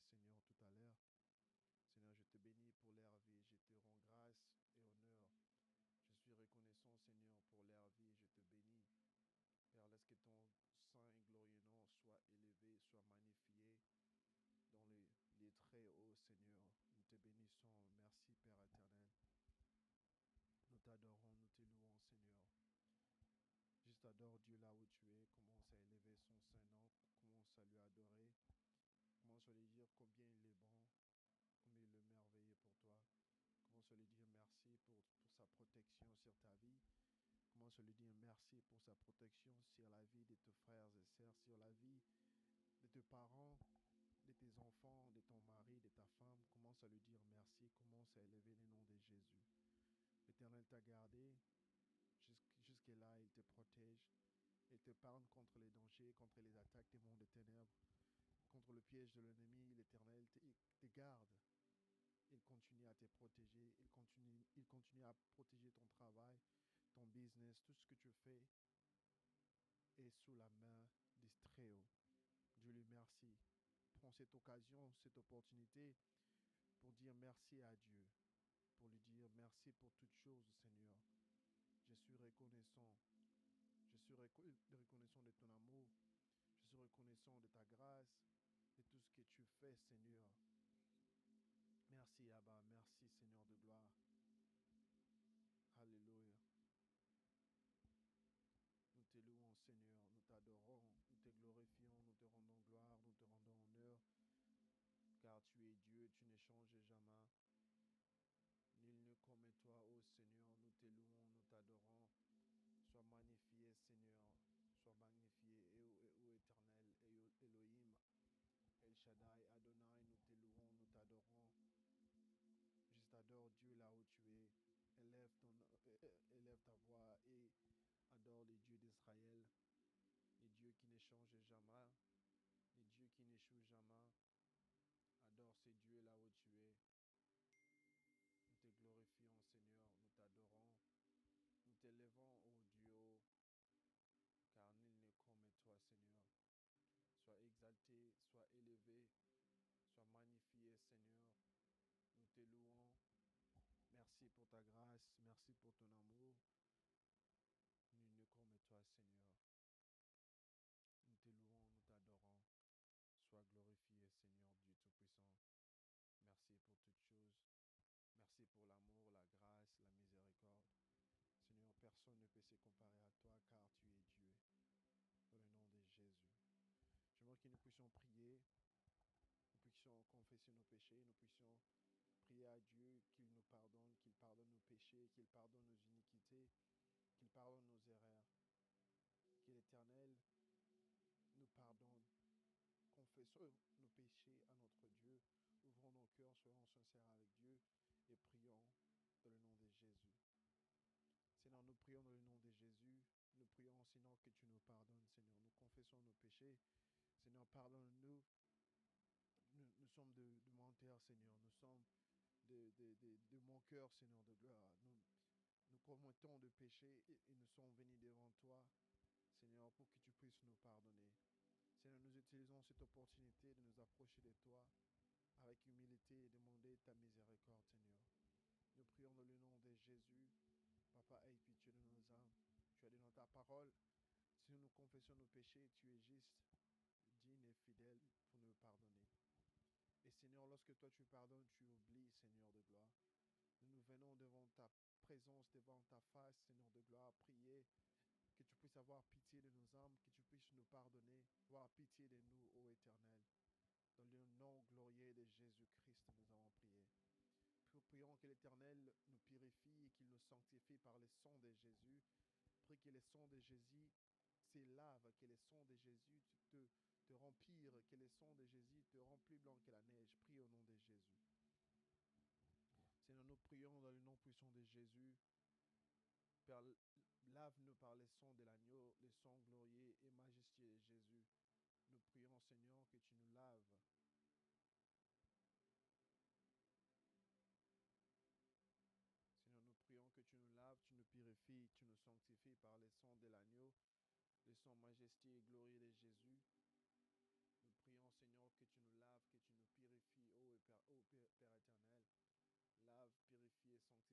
Seigneur, tout à l'heure. Seigneur, je te bénis pour l'air vie, je te rends grâce et honneur. Je suis reconnaissant, Seigneur, pour l'air vie, je te bénis. Père, laisse que ton saint et glorieux nom soit élevé, soit magnifié dans les très hauts, Seigneur. Nous te bénissons. Merci, Père éternel. Nous t'adorons, nous te louons, Seigneur. Juste adore Dieu là où tu es. Commence à élever son saint nom. Commence à lui adorer. Commence à lui dire combien il est bon, combien il est merveilleux pour toi. Commence à lui dire merci pour sa protection sur ta vie. Commence à lui dire merci pour sa protection sur la vie de tes frères et sœurs, sur la vie de tes parents, de tes enfants, de ton mari, de ta femme. Commence à lui dire merci. Commence à élever le nom de Jésus. L'Éternel t'a gardé. Jusque-là, il te protège. Il te parle contre les dangers, contre les attaques des mondes des ténèbres, contre le piège de l'ennemi. L'Éternel te garde. Il continue à te protéger. Il continue à protéger ton travail, ton business, tout ce que tu fais est sous la main du Très-Haut. Dieu lui merci. Prends cette occasion, cette opportunité pour dire merci à Dieu, pour lui dire merci pour toutes choses, Seigneur. Je suis reconnaissant. Je suis reconnaissant de ton amour. Je suis reconnaissant de ta grâce, de tout ce que tu fais, Seigneur. Merci, Abba. Merci, Seigneur de gloire. Alléluia. Nous te louons, Seigneur. Nous t'adorons. Nous te glorifions. Nous te rendons gloire. Nous te rendons honneur. Car tu es Dieu. Tu ne changes jamais. Nul ne comme toi, ô Seigneur. Nous te louons. Nous t'adorons. Sois magnifié, Seigneur. Sois magnifié, ô Éternel, Elohim, El Shaddai, Adonai. Nous te louons. Nous t'adorons. Juste adore Dieu là où tu es. Élève ta voix et adore les dieux d'Israël, les dieux qui ne changent jamais, les dieux qui n'échouent jamais. Adore ces dieux là où tu es. Nous te glorifions, Seigneur, nous t'adorons. Nous t'élevons, ô Dieu, car nul n'est comme toi, Seigneur. Sois exalté, sois élevé, sois magnifié, Seigneur. Nous te louons. Merci pour ta grâce, merci pour ton amour. Nul n'est comme toi, Seigneur. Nous te louons, nous t'adorons. Sois glorifié, Seigneur Dieu Tout-Puissant. Merci pour toutes choses. Merci pour l'amour, la grâce, la miséricorde. Seigneur, personne ne peut se comparer à toi car tu es Dieu. Dans le nom de Jésus. J'aimerais que nous puissions prier, nous puissions confesser nos péchés, nous puissions prier à Dieu qu'il nous pardonne, qu'il pardonne nos péchés, qu'il pardonne nos iniquités, qu'il pardonne nos erreurs. Que l'Éternel nous pardonne. Confessons nos péchés à notre Dieu. Ouvrons nos cœurs, soyons sincères avec Dieu et prions dans le nom de Jésus. Seigneur, nous prions dans le nom de Jésus. Nous prions, Seigneur, que tu nous pardonnes, Seigneur. Nous confessons nos péchés. Seigneur, pardonne-nous. Nous sommes de menteurs, Seigneur. Nous sommes de mon cœur, Seigneur de gloire. Nous commettons de péchés et nous sommes venus devant toi, Seigneur, pour que tu puisses nous pardonner. Seigneur, nous utilisons cette opportunité de nous approcher de toi avec humilité et demander ta miséricorde, Seigneur. Nous prions dans le nom de Jésus. Papa, aie pitié de nos âmes. Tu as dit dans ta parole, si nous confessons nos péchés, tu es juste, digne et fidèle pour nous pardonner. Et Seigneur, lorsque toi tu pardonnes, tu oublies, Seigneur de gloire. Nous venons devant ta présence, devant ta face, Seigneur de gloire, prier que tu puisses avoir pitié de nos âmes, que tu puisses nous pardonner, avoir pitié de nous, ô Éternel. Dans le nom glorieux de Jésus-Christ, nous avons prié. Prions que l'Éternel nous purifie et qu'il nous sanctifie par le sang de Jésus. Prie que le sang de Jésus s'élave, que le sang de Jésus te remplir, que le sang de Jésus te rend plus blanc que la neige. Prie au nom de Jésus. Seigneur, nous prions dans le nom puissant de Jésus. Père, lave-nous par le sang de l'agneau, le sang glorieux et majestueux de Jésus. Nous prions, Seigneur, que tu nous laves. Seigneur, nous prions que tu nous laves, tu nous purifies, tu nous sanctifies par le sang de l'agneau, le sang majestueux et glorieux de Jésus. Nous prions, Seigneur, que tu nous laves, que tu nous purifies.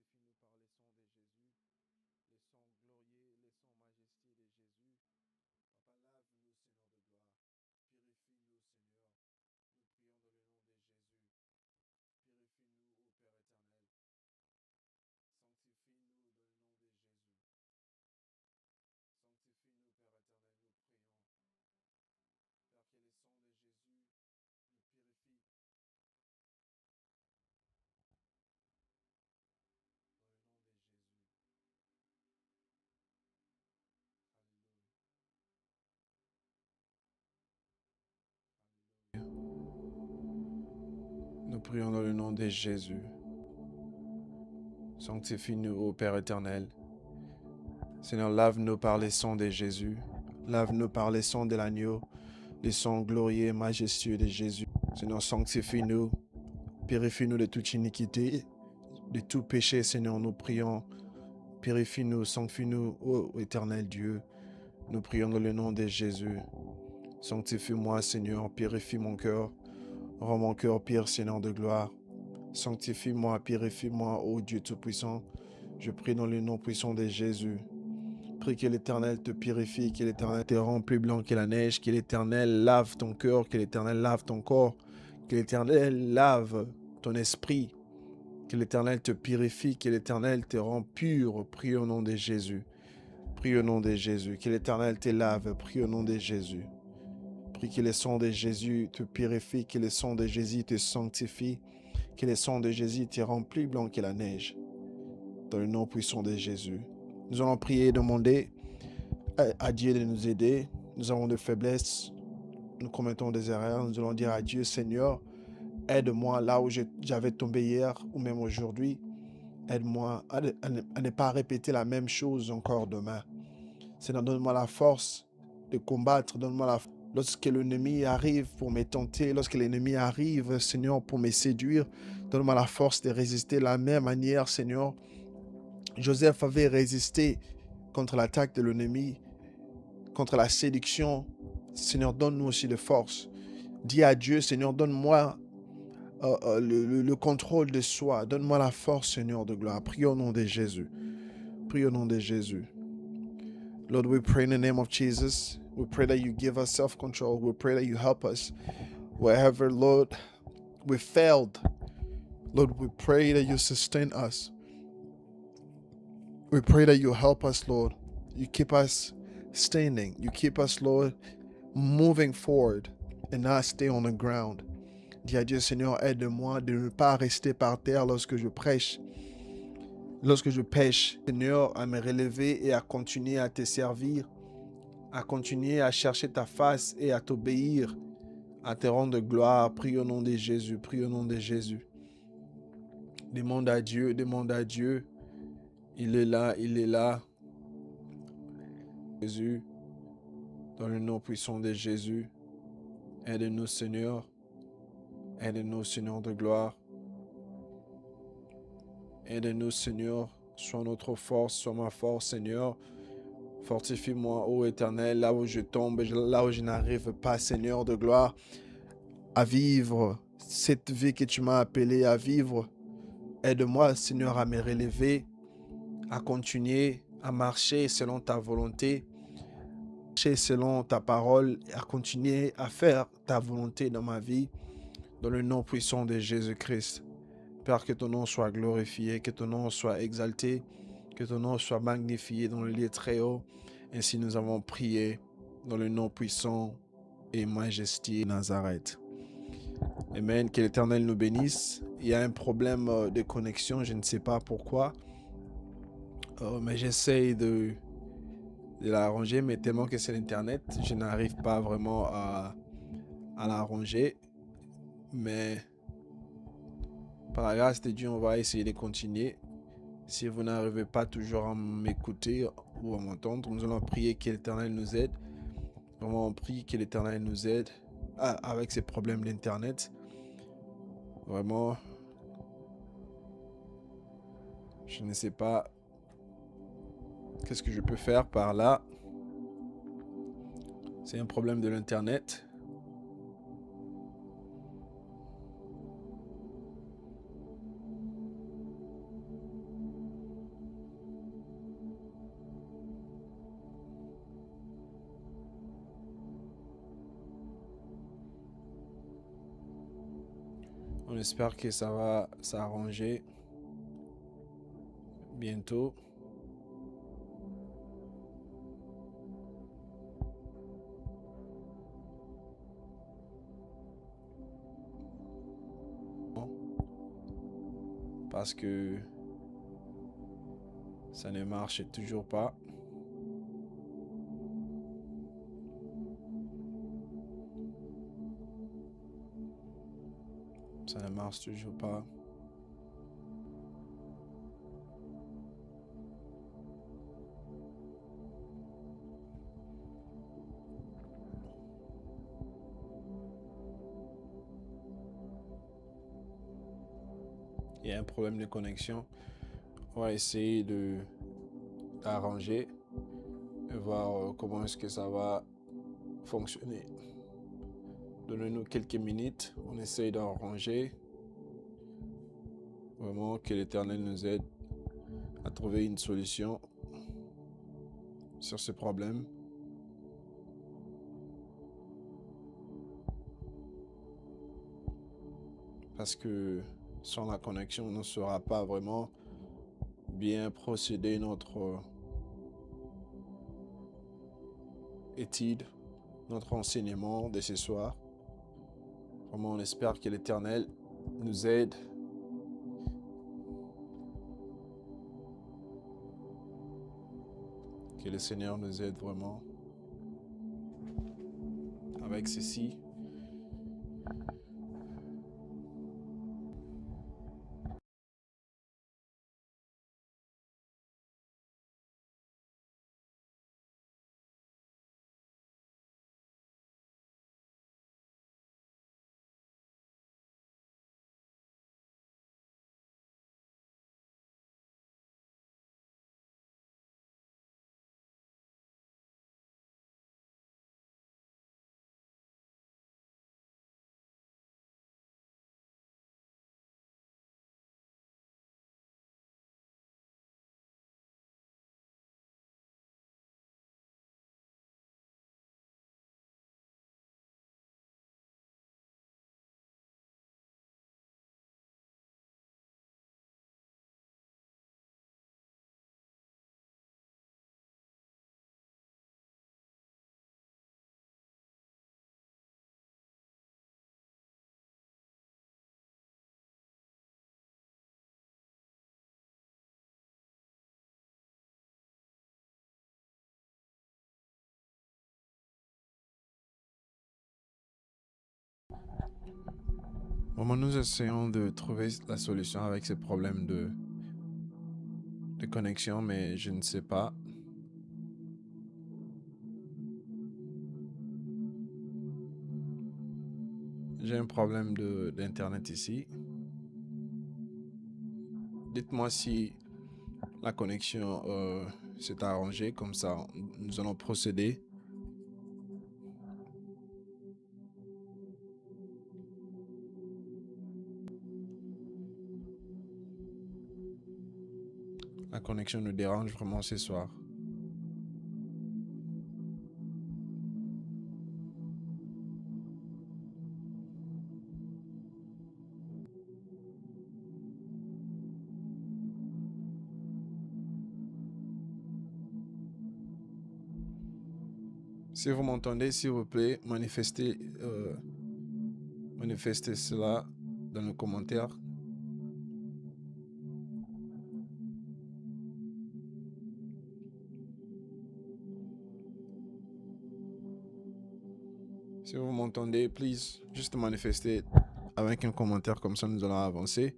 Sanctifie-nous par le sang de Jésus, le sang glorieux, le sang majestueux de Jésus. Papa, lave-nous, Seigneur de gloire. Purifie-nous, Seigneur. Nous prions dans le nom de Jésus. Purifie-nous, ô Père éternel. Sanctifie-nous dans le nom de Jésus. Sanctifie-nous, Père éternel, nous prions. Père, que le sang de Jésus nous purifie dans le nom de Jésus. Alléluia. Nous prions dans le nom de Jésus. Sanctifie-nous, ô Père éternel. Seigneur, lave-nous par le sang de Jésus. Lave-nous par le sang de l'agneau, le sang glorieux et majestueux de Jésus. Seigneur, sanctifie-nous. Purifie-nous de toute iniquité, de tout péché, Seigneur, nous prions. Purifie-nous, sanctifie-nous, ô éternel Dieu. Nous prions dans le nom de Jésus. Sanctifie-moi, Seigneur, purifie mon cœur. Rends mon cœur pur, Seigneur de gloire. Sanctifie-moi, purifie-moi, ô Dieu Tout-Puissant. Je prie dans le nom puissant de Jésus. Prie que l'Éternel te purifie, que l'Éternel te rende plus blanc que la neige, que l'Éternel lave ton cœur, que l'Éternel lave ton corps, que l'Éternel lave ton esprit, que l'Éternel te purifie, que l'Éternel te rend pur. Prie au nom de Jésus. Prie au nom de Jésus. Que l'Éternel te lave. Prie au nom de Jésus. Prie que le sang de Jésus te purifie, que le sang de Jésus te sanctifie, que le sang de Jésus te rend plus blanc que la neige. Dans le nom puissant de Jésus. Nous allons prier et demander à Dieu de nous aider. Nous avons des faiblesses. Nous commettons des erreurs. Nous allons dire à Dieu, Seigneur, aide-moi là où j'avais tombé hier ou même aujourd'hui. Aide-moi à ne pas répéter la même chose encore demain. Seigneur, donne-moi la force de combattre. Donne-moi la force. Lorsque l'ennemi arrive pour me tenter, lorsque l'ennemi arrive, Seigneur, pour me séduire, donne-moi la force de résister de la même manière, Seigneur. Joseph avait résisté contre l'attaque de l'ennemi, contre la séduction. Seigneur, donne-nous aussi de force. Dis à Dieu, Seigneur, donne-moi le contrôle de soi. Donne-moi la force, Seigneur de gloire. Prie au nom de Jésus. Prie au nom de Jésus. Lord, we pray in the name of Jesus. We pray that you give us self-control. We pray that you help us wherever, Lord, we failed. Lord, we pray that you sustain us. We pray that you help us, Lord. You keep us standing. You keep us, Lord, moving forward and not stay on the ground. Dis à Dieu, Seigneur, aide-moi de ne pas rester par terre lorsque je prêche. Lorsque je pêche, Seigneur, à me relever et à continuer à te servir, à continuer à chercher ta face et à t'obéir, à te rendre gloire. Prie au nom de Jésus, prie au nom de Jésus. Demande à Dieu, demande à Dieu. Il est là, il est là. Jésus, dans le nom puissant de Jésus, aide-nous, Seigneur. Aide-nous, Seigneur de gloire. Aide-nous, Seigneur. Sois notre force, sois ma force, Seigneur. Fortifie-moi, ô Éternel, là où je tombe, là où je n'arrive pas, Seigneur de gloire, à vivre cette vie que tu m'as appelé à vivre. Aide-moi, Seigneur, à me relever, à continuer à marcher selon ta volonté, marcher selon ta parole, à continuer à faire ta volonté dans ma vie, dans le nom puissant de Jésus-Christ. Père, que ton nom soit glorifié, que ton nom soit exalté, que ton nom soit magnifié dans le lieu très haut. Ainsi nous avons prié dans le nom puissant et majestueux de Nazareth. Amen. Que l'Éternel nous bénisse. Il y a un problème de connexion, je ne sais pas pourquoi. Mais j'essaye de l'arranger, mais tellement que c'est l'Internet, je n'arrive pas vraiment à l'arranger. Mais par la grâce de Dieu, on va essayer de continuer. Si vous n'arrivez pas toujours à m'écouter ou à m'entendre, nous allons prier que l'Éternel nous aide. Vraiment, on prie que l'Éternel nous aide avec ces problèmes d'Internet. Vraiment, je ne sais pas qu'est-ce que je peux faire par là. C'est un problème de l'Internet. On espère que ça va s'arranger bientôt. Parce que ça ne marche toujours pas. Ça ne marche toujours pas. Il y a un problème de connexion. On va essayer d'arranger et voir comment est-ce que ça va fonctionner. Donnez-nous quelques minutes. On essaye d'arranger. Vraiment que l'Éternel nous aide à trouver une solution sur ce problème. Parce que sans la connexion, on ne saura pas vraiment bien procéder notre étude, notre enseignement de ce soir. Vraiment, on espère que l'Éternel nous aide. Que le Seigneur nous aide vraiment avec ceci. Vraiment, nous essayons de trouver la solution avec ces problèmes de connexion, mais je ne sais pas. J'ai un problème d'internet ici. Dites-moi si la connexion s'est arrangée, comme ça nous allons procéder. La connexion nous dérange vraiment ce soir. Si vous m'entendez, s'il vous plaît, manifestez cela dans les commentaires. Si vous m'entendez, please, juste manifestez avec un commentaire, comme ça nous allons avancer.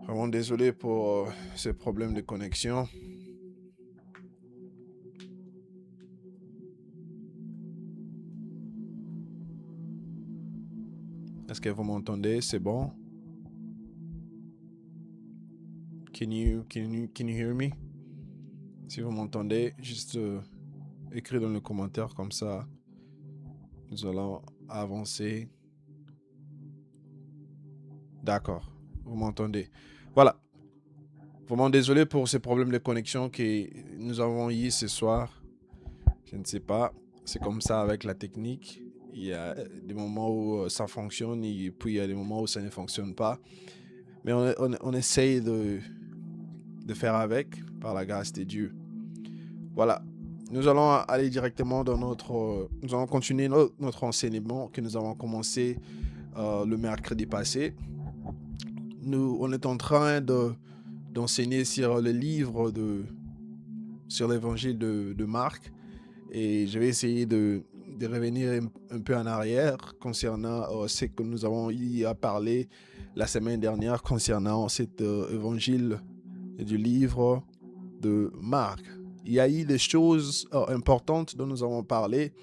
Vraiment désolé pour ces problèmes de connexion. Est-ce que vous m'entendez? C'est bon? Can you hear me? Si vous m'entendez, juste écrivez dans le commentaire, comme ça nous allons avancer. D'accord, vous m'entendez. Voilà. Vraiment désolé pour ces problèmes de connexion que nous avons eu ce soir. Je ne sais pas. C'est comme ça avec la technique. Il y a des moments où ça fonctionne et puis il y a des moments où ça ne fonctionne pas. Mais on essaye de faire avec par la grâce de Dieu. Voilà. Nous allons aller directement dans nous allons continuer notre enseignement que nous avons commencé le mercredi passé. On est en train d'enseigner sur le livre sur l'évangile de Marc. Et je vais essayer de revenir un peu en arrière concernant ce que nous avons eu à parler la semaine dernière concernant cet évangile du livre de Marc. Il y a eu des choses importantes dont nous avons parlé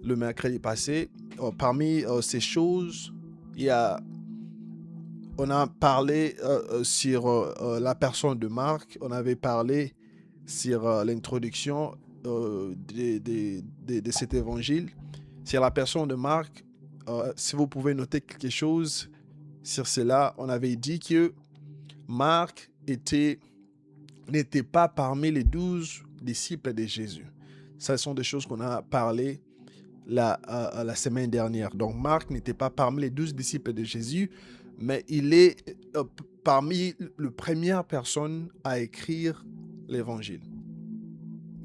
le mercredi passé. Parmi ces choses, on a parlé sur la personne de Marc. On avait parlé sur l'introduction de cet évangile. Sur la personne de Marc, si vous pouvez noter quelque chose sur cela, on avait dit que Marc n'était pas parmi les 12 disciples de Jésus. Ce sont des choses qu'on a parlé la semaine dernière. Donc Marc n'était pas parmi les 12 disciples de Jésus, mais il est parmi les premières personnes à écrire l'évangile.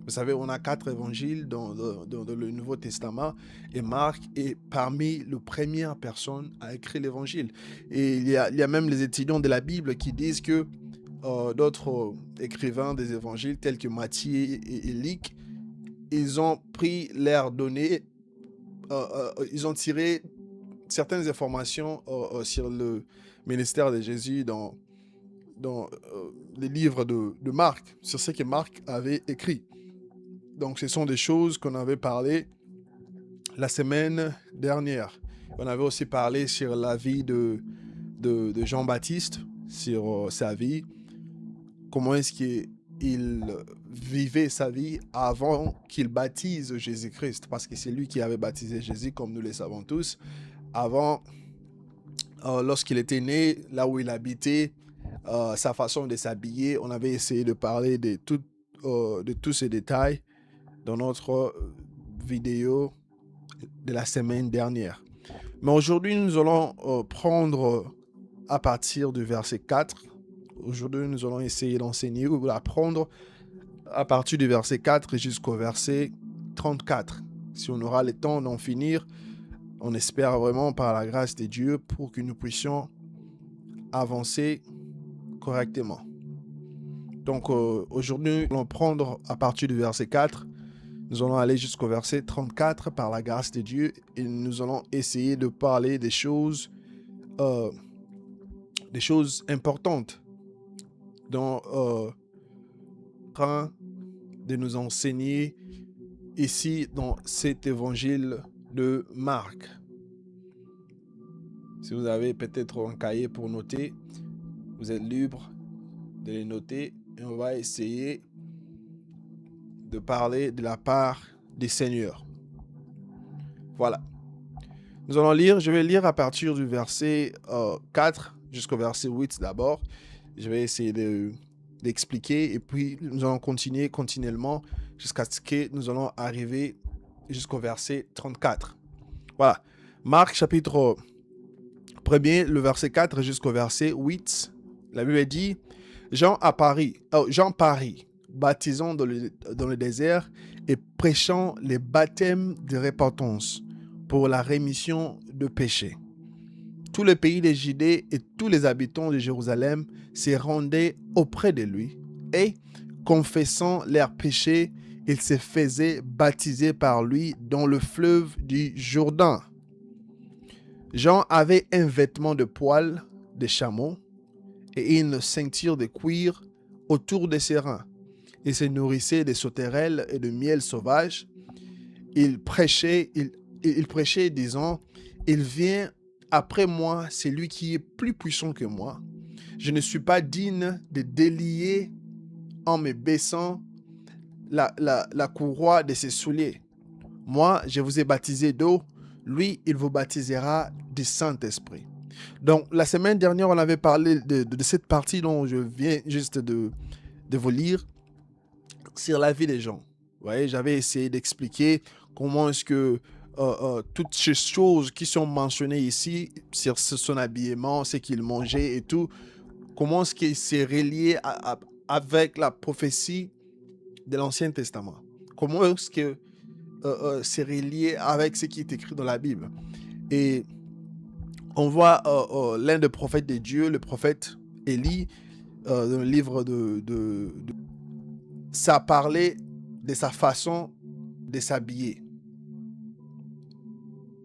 Vous savez, on a 4 évangiles dans le Nouveau Testament et Marc est parmi les premières personnes à écrire l'évangile. Et il y a même les étudiants de la Bible qui disent que d'autres écrivains des évangiles tels que Matthieu et Luc, ils ont pris leurs données, ils ont tiré certaines informations sur le ministère de Jésus dans les livres de Marc, sur ce que Marc avait écrit. Donc, ce sont des choses qu'on avait parlé la semaine dernière. On avait aussi parlé sur la vie de Jean-Baptiste, sur sa vie, comment est-ce qu'il vivait sa vie avant qu'il baptise Jésus-Christ, parce que c'est lui qui avait baptisé Jésus, comme nous le savons tous, avant, lorsqu'il était né, là où il habitait, sa façon de s'habiller. On avait essayé de parler de tous ces détails dans notre vidéo de la semaine dernière. Mais aujourd'hui, nous allons prendre à partir du verset 4. Aujourd'hui, nous allons essayer d'enseigner ou d'apprendre à partir du verset 4 jusqu'au verset 34. Si on aura le temps d'en finir, on espère vraiment par la grâce de Dieu pour que nous puissions avancer correctement. Donc aujourd'hui, nous allons prendre à partir du verset 4. Nous allons aller jusqu'au verset 34 par la grâce de Dieu et nous allons essayer de parler des choses importantes dans train de nous enseigner ici dans cet évangile de Marc. Si vous avez peut-être un cahier pour noter, vous êtes libre de les noter et on va essayer de parler de la part du Seigneur. Voilà. Nous allons lire, je vais lire à partir du verset 4 jusqu'au verset 8 d'abord. Je vais essayer d'expliquer et puis nous allons continuer continuellement jusqu'à ce que nous allons arriver jusqu'au verset 34. Voilà. Marc chapitre 1er, le verset 4 jusqu'au verset 8. La Bible dit, Jean parit, baptisant dans le désert et prêchant les baptêmes de repentance pour la rémission de péchés. Tout le pays de Judée et tous les habitants de Jérusalem se rendaient auprès de lui et, confessant leurs péchés, ils se faisaient baptiser par lui dans le fleuve du Jourdain. Jean avait un vêtement de poil de chameau et une ceinture de cuir autour de ses reins. Il se nourrissait de sauterelles et de miel sauvage. Il prêchait disant, « Il vient après moi, celui qui est plus puissant que moi. Je ne suis pas digne de délier en me baissant la courroie de ses souliers. Moi, je vous ai baptisé d'eau. Lui, il vous baptisera du Saint-Esprit. » Donc, la semaine dernière, on avait parlé de cette partie dont je viens juste de vous lire sur la vie des gens. Vous voyez, j'avais essayé d'expliquer comment est-ce que toutes ces choses qui sont mentionnées ici, sur son habillement, ce qu'il mangeait et tout, comment est-ce que c'est relié avec la prophétie de l'Ancien Testament? Comment est-ce que c'est relié avec ce qui est écrit dans la Bible? Et on voit l'un des prophètes de Dieu, le prophète Élie, dans le livre ça parlait de sa façon de s'habiller.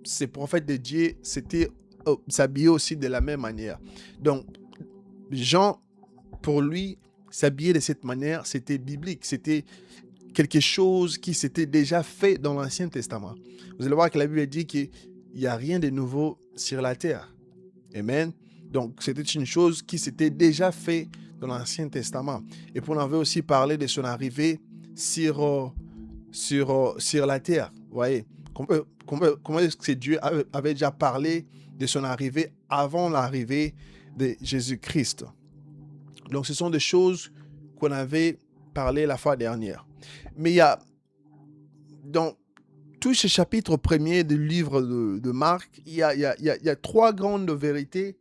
Ces prophètes de Dieu s'habillaient aussi de la même manière. Donc, Jean, pour lui, s'habiller de cette manière, c'était biblique. C'était quelque chose qui s'était déjà fait dans l'Ancien Testament. Vous allez voir que la Bible dit qu'il n'y a rien de nouveau sur la terre. Amen. Donc, c'était une chose qui s'était déjà fait dans l'Ancien Testament. Et puis, on avait aussi parlé de son arrivée sur la terre. Vous voyez, comment est-ce que Dieu avait déjà parlé de son arrivée avant l'arrivée de Jésus-Christ. Donc, ce sont des choses qu'on avait parlé la fois dernière. Mais il y a, dans tous ces chapitres premiers du livre de Marc, il y a trois grandes vérités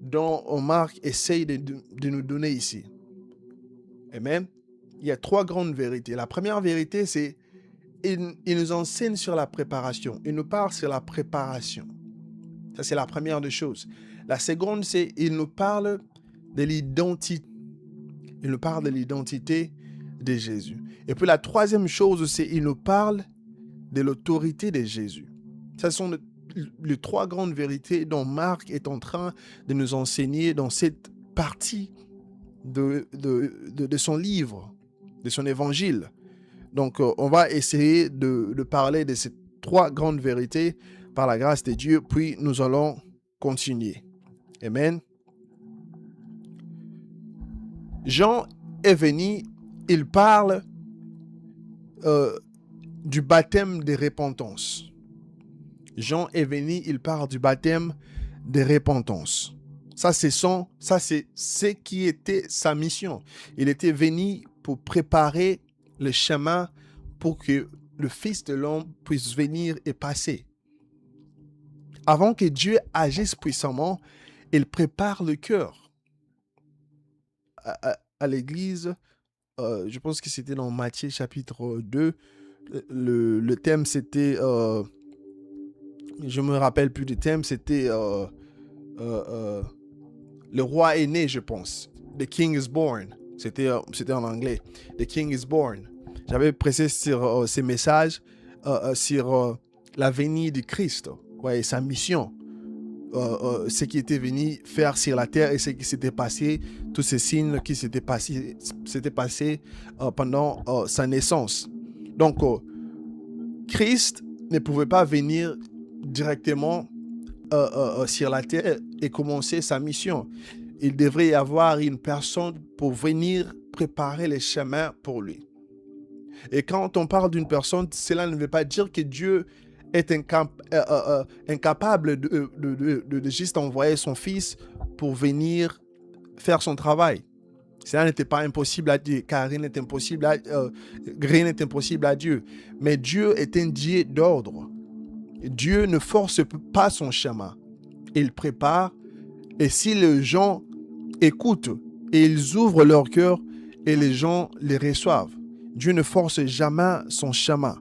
dont Marc essaye de nous donner ici. Amen. Il y a trois grandes vérités. La première vérité, c'est il nous enseigne sur la préparation. Il nous parle sur la préparation. Ça, c'est la première des choses. La seconde, c'est il nous parle de l'identité. Il nous parle de l'identité de Jésus. Et puis la troisième chose, c'est il nous parle de l'autorité de Jésus. Ce sont les trois grandes vérités dont Marc est en train de nous enseigner dans cette partie de son livre, de son évangile. Donc, on va essayer de parler de ces trois grandes vérités par la grâce de Dieu, puis nous allons continuer. Amen. Jean est venu, il parle du baptême de repentance. Jean est venu, il parle du baptême de repentance. Ça, c'est ce qui était sa mission. Il était venu pour préparer le chemin pour que le Fils de l'homme puisse venir et passer. Avant que Dieu agisse puissamment, il prépare le cœur. À l'église, je pense que c'était dans Matthieu chapitre 2, le thème c'était, je me rappelle plus du thème, c'était le roi est né, je pense. The King is born. C'était en anglais. The King is born. J'avais pressé sur ces messages, sur la venue du Christ, ouais, sa mission, ce qui était venu faire sur la terre et ce qui s'était passé, tous ces signes qui s'étaient passés pendant sa naissance. Donc, Christ ne pouvait pas venir directement sur la terre et commencer sa mission. Il devrait y avoir une personne pour venir préparer les chemins pour lui. Et quand on parle d'une personne, cela ne veut pas dire que Dieu est incapable de juste envoyer son fils pour venir faire son travail. Cela n'était pas impossible à Dieu, car rien n'est impossible à Dieu. Mais Dieu est un Dieu d'ordre. Dieu ne force pas son chemin. Il prépare, et si les gens écoutent et ils ouvrent leur cœur et les gens les reçoivent, Dieu ne force jamais son chemin.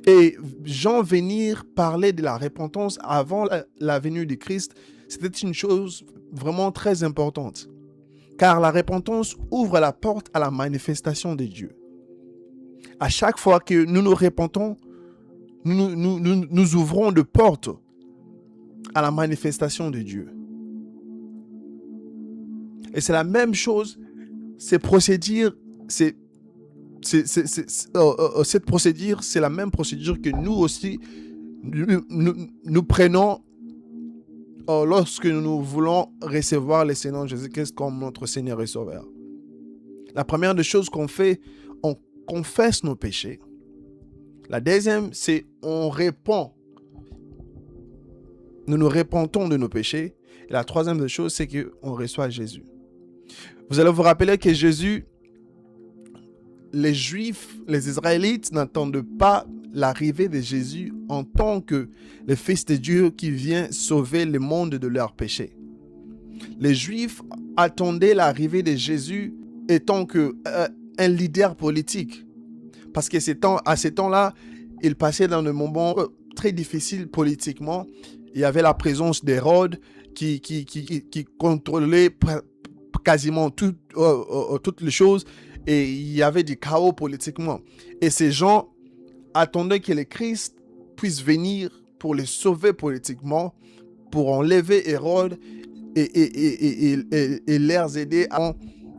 Et Jean venir parler de la repentance avant la venue du Christ, c'était une chose vraiment très importante. Car la repentance ouvre la porte à la manifestation de Dieu. À chaque fois que nous nous repentons, nous ouvrons de portes à la manifestation de Dieu. Et c'est la même chose, cette procédure, c'est la même procédure que nous aussi, nous prenons lorsque nous voulons recevoir le Seigneur Jésus-Christ comme notre Seigneur et Sauveur. La première des choses qu'on fait, on confesse nos péchés. La deuxième, c'est on répond. Nous nous repentons de nos péchés. Et la troisième des choses, c'est qu'on reçoit Jésus. Vous allez vous rappeler que Jésus, les Juifs, les Israélites n'attendent pas l'arrivée de Jésus en tant que le Fils de Dieu qui vient sauver le monde de leurs péchés. Les Juifs attendaient l'arrivée de Jésus étant un leader politique. Parce qu'à ces temps-là, il passait dans un moment très difficile politiquement. Il y avait la présence d'Hérode qui contrôlait quasiment toutes les choses et il y avait du chaos politiquement. Et ces gens attendaient que le Christ puisse venir pour les sauver politiquement, pour enlever Hérode et les aider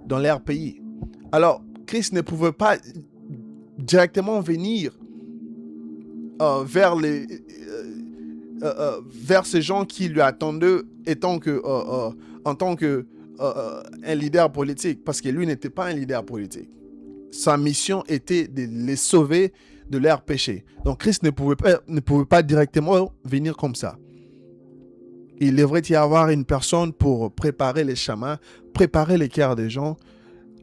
dans leur pays. Alors, Christ ne pouvait pas directement venir vers ces gens qui lui attendaient en tant que un leader politique, parce que lui n'était pas un leader politique. Sa mission était de les sauver de leurs péchés. Donc Christ ne pouvait pas directement venir comme ça. Il devrait y avoir une personne pour préparer les chemins, préparer les cœurs des gens,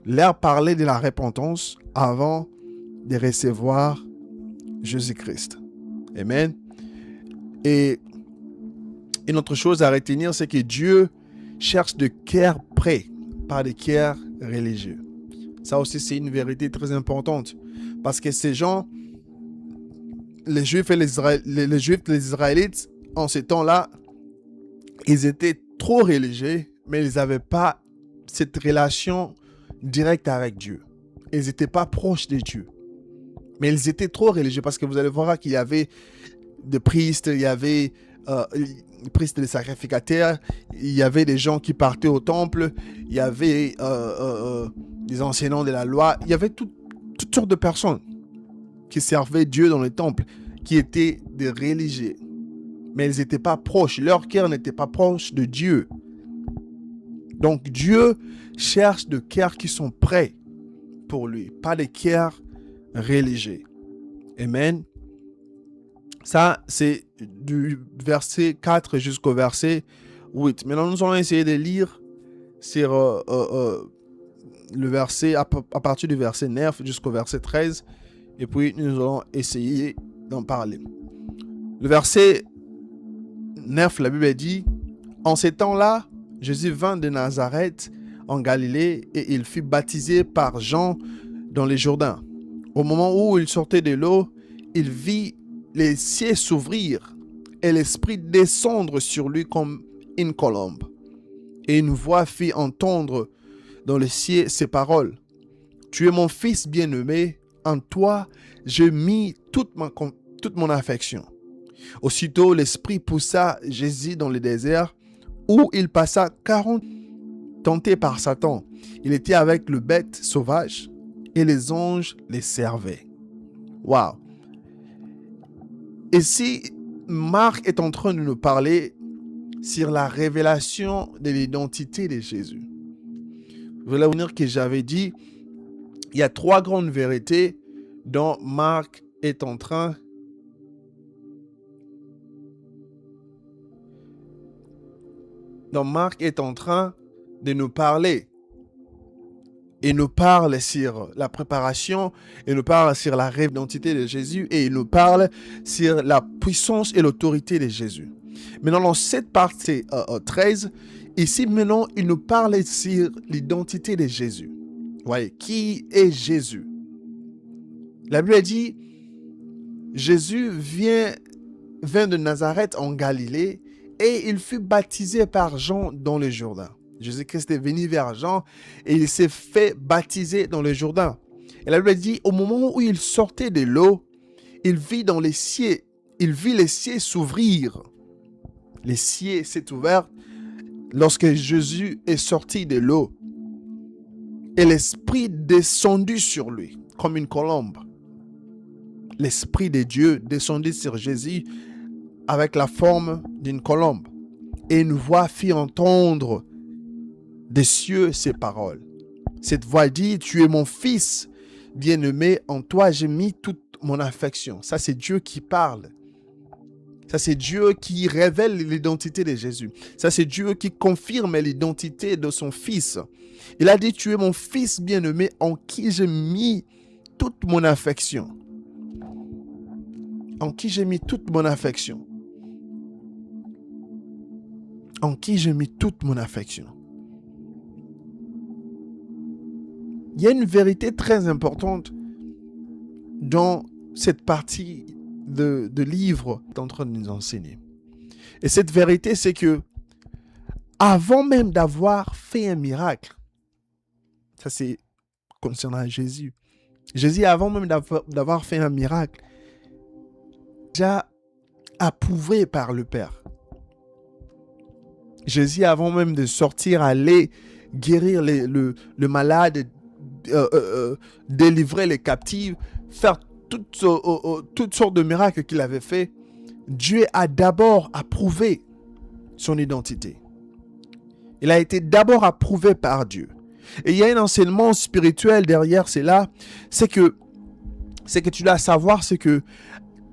leur parler de la repentance avant de recevoir Jésus-Christ. Amen. Et une autre chose à retenir, c'est que Dieu cherche de cœurs prêts, pas de cœurs religieux. Ça aussi, c'est une vérité très importante. Parce que ces gens, les Juifs et les Israélites, en ces temps-là, ils étaient trop religieux, mais ils n'avaient pas cette relation directe avec Dieu. Ils n'étaient pas proches de Dieu. Mais ils étaient trop religieux parce que vous allez voir qu'il y avait des priests, il y avait les priests des sacrificateurs, il y avait des gens qui partaient au temple, il y avait des enseignants de la loi, il y avait toutes sortes de personnes qui servaient Dieu dans le temple, qui étaient des religieux. Mais ils n'étaient pas proches, leur cœur n'était pas proche de Dieu. Donc Dieu cherche des cœurs qui sont prêts pour lui, pas des cœurs religieux. Amen. Ça, c'est du verset 4 jusqu'au verset 8. Maintenant, nous allons essayer de lire sur le verset, à partir du verset 9 jusqu'au verset 13. Et puis, nous allons essayer d'en parler. Le verset 9, la Bible dit: en ces temps-là, Jésus vint de Nazareth en Galilée et il fut baptisé par Jean dans les Jourdains. Au moment où il sortait de l'eau, il vit les cieux s'ouvrir et l'Esprit descendre sur lui comme une colombe. Et une voix fit entendre dans le ciel ces paroles: tu es mon fils bien-aimé, en toi j'ai mis toute mon affection. Aussitôt l'Esprit poussa Jésus dans le désert, où il passa 40 tenté par Satan. Il était avec le bête sauvage et les anges les servaient. Waouh! Ici, Marc est en train de nous parler sur la révélation de l'identité de Jésus. Je voulais vous dire que j'avais dit, il y a 3 grandes vérités dont Marc est en train de nous parler. Il nous parle sur la préparation, il nous parle sur la identité de Jésus et il nous parle sur la puissance et l'autorité de Jésus. Maintenant, dans cette partie 13, ici maintenant, il nous parle sur l'identité de Jésus. Vous voyez, qui est Jésus? La Bible dit, Jésus vient de Nazareth en Galilée et il fut baptisé par Jean dans le Jourdain. Jésus-Christ est venu vers Jean et il s'est fait baptiser dans le Jourdain. Et la Bible dit, au moment où il sortait de l'eau, il vit les cieux s'ouvrir. Les cieux s'est ouvert lorsque Jésus est sorti de l'eau. Et l'Esprit descendu sur lui comme une colombe. L'Esprit de Dieu descendit sur Jésus avec la forme d'une colombe. Et une voix fit entendre des cieux ces paroles. Cette voix dit, tu es mon fils bien-aimé, en toi j'ai mis toute mon affection. Ça, c'est Dieu qui parle. Ça, c'est Dieu qui révèle l'identité de Jésus. Ça, c'est Dieu qui confirme l'identité de son fils. Il a dit, tu es mon fils bien-aimé, en qui j'ai mis toute mon affection. en qui j'ai mis toute mon affection. En qui j'ai mis toute mon affection. Il y a une vérité très importante dans cette partie de livre est en train de nous enseigner. Et cette vérité, c'est que avant même d'avoir fait un miracle, ça c'est concernant Jésus. Jésus, avant même d'avoir fait un miracle, déjà approuvé par le Père. Jésus, avant même de sortir, aller guérir le malade, délivrer les captifs, faire toutes sortes de miracles qu'il avait fait, Dieu a d'abord approuvé son identité. Il a été d'abord approuvé par Dieu. Et il y a un enseignement spirituel derrière cela, c'est que tu dois savoir, c'est que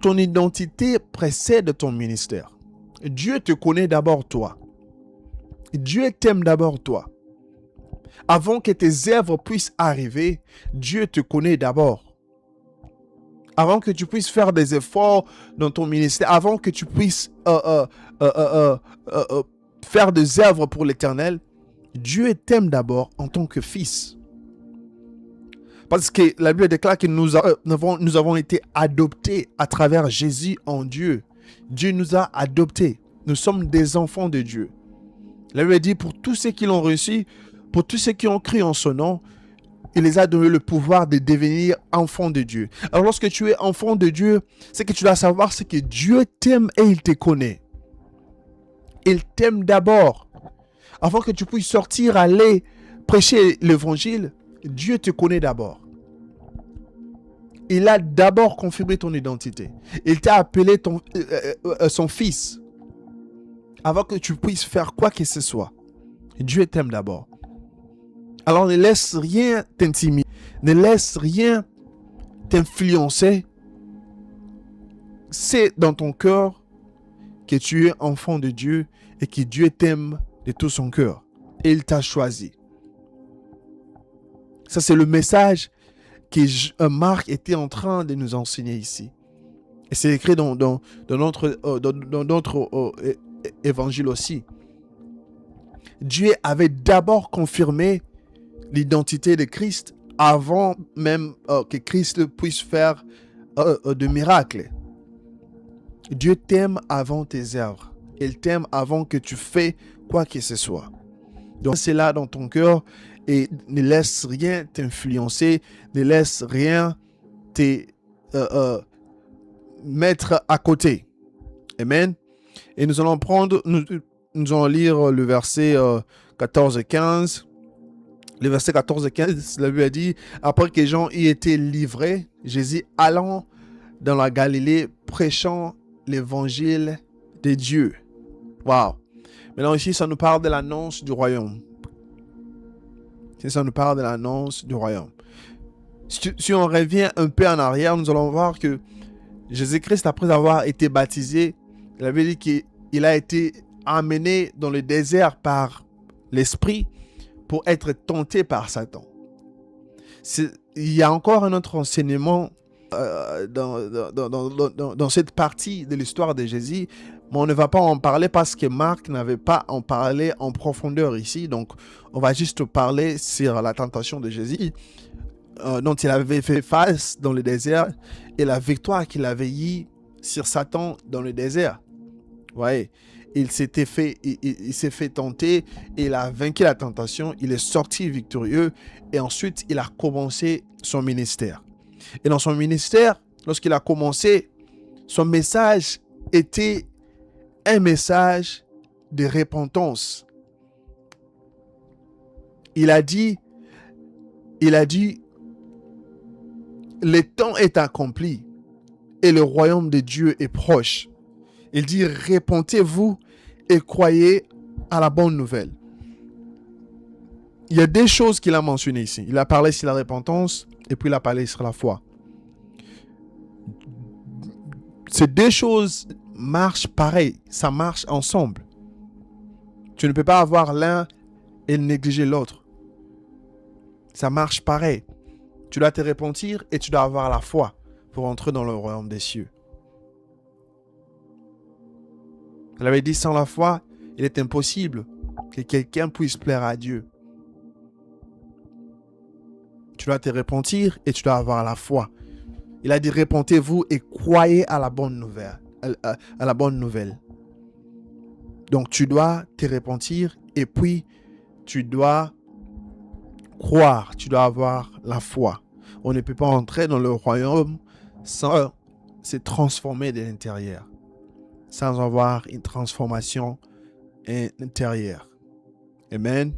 ton identité précède ton ministère. Dieu te connaît d'abord toi. Dieu t'aime d'abord toi. Avant que tes œuvres puissent arriver, Dieu te connaît d'abord. Avant que tu puisses faire des efforts dans ton ministère, avant que tu puisses faire des œuvres pour l'Éternel, Dieu t'aime d'abord en tant que fils. Parce que la Bible déclare que nous avons été adoptés à travers Jésus en Dieu. Dieu nous a adoptés. Nous sommes des enfants de Dieu. La Bible dit, pour tous ceux qui l'ont reçu, pour tous ceux qui ont cru en son nom, il les a donné le pouvoir de devenir enfants de Dieu. Alors lorsque tu es enfant de Dieu, ce que tu dois savoir, c'est que Dieu t'aime et il te connaît. Il t'aime d'abord. Avant que tu puisses sortir, aller prêcher l'évangile, Dieu te connaît d'abord. Il a d'abord confirmé ton identité. Il t'a appelé son fils. Avant que tu puisses faire quoi que ce soit, Dieu t'aime d'abord. Alors ne laisse rien t'intimider. Ne laisse rien t'influencer. C'est dans ton cœur que tu es enfant de Dieu et que Dieu t'aime de tout son cœur. Et il t'a choisi. Ça, c'est le message que Marc était en train de nous enseigner ici. Et c'est écrit dans notre évangile aussi. Dieu avait d'abord confirmé l'identité de Christ avant même que Christ puisse faire de miracles. Dieu t'aime avant tes œuvres. Il t'aime avant que tu fais quoi que ce soit. Donc c'est là dans ton cœur et ne laisse rien t'influencer, ne laisse rien te mettre à côté. Amen. Et nous allons nous allons lire le verset 14 et 15. Le verset 14 et 15, la Bible a dit, après que Jean y était livré, Jésus allant dans la Galilée, prêchant l'évangile de Dieu. Wow. Maintenant ici, ça nous parle de l'annonce du royaume. Ça nous parle de l'annonce du royaume. Si on revient un peu en arrière, nous allons voir que Jésus-Christ, après avoir été baptisé, il avait dit qu'il a été amené dans le désert par l'Esprit pour être tenté par Satan. Il y a encore un autre enseignement dans cette partie de l'histoire de Jésus, mais on ne va pas en parler parce que Marc n'avait pas en parlé en profondeur ici. Donc, on va juste parler sur la tentation de Jésus, dont il avait fait face dans le désert, et la victoire qu'il avait eue sur Satan dans le désert. Ouais. Il s'est fait tenter et il a vaincu la tentation. Il est sorti victorieux et ensuite il a commencé son ministère. Et dans son ministère, lorsqu'il a commencé, son message était un message de repentance. Il a dit, le temps est accompli et le royaume de Dieu est proche. Il dit, repentez-vous et croyez à la bonne nouvelle. Il y a des choses qu'il a mentionnées ici. Il a parlé sur la repentance et puis il a parlé sur la foi. Ces deux choses marchent pareil. Ça marche ensemble. Tu ne peux pas avoir l'un et négliger l'autre. Ça marche pareil. Tu dois te repentir et tu dois avoir la foi pour entrer dans le royaume des cieux. Elle avait dit, sans la foi, il est impossible que quelqu'un puisse plaire à Dieu. Tu dois te repentir et tu dois avoir la foi. Il a dit, repentez-vous et croyez à la bonne nouvelle. À la bonne nouvelle. Donc, tu dois te repentir et puis tu dois croire, tu dois avoir la foi. On ne peut pas entrer dans le royaume sans se transformer de l'intérieur, sans avoir une transformation intérieure. Amen.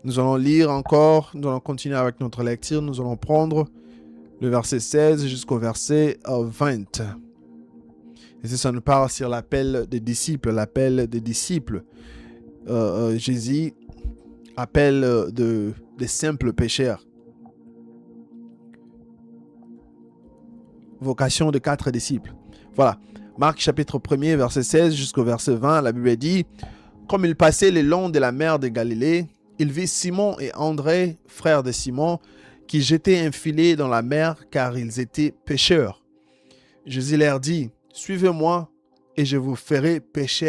Nous allons lire encore, nous allons continuer avec notre lecture, nous allons prendre le verset 16 jusqu'au verset 20. Et ça nous parle sur l'appel des disciples, Jésus appelle des simples pécheurs. Vocation de 4 disciples. Voilà. Marc chapitre 1er, verset 16 jusqu'au verset 20, la Bible dit, « Comme il passait le long de la mer de Galilée, il vit Simon et André, frères de Simon, qui jetaient un filet dans la mer car ils étaient pêcheurs. Jésus leur dit, « Suivez-moi et je vous ferai pêcher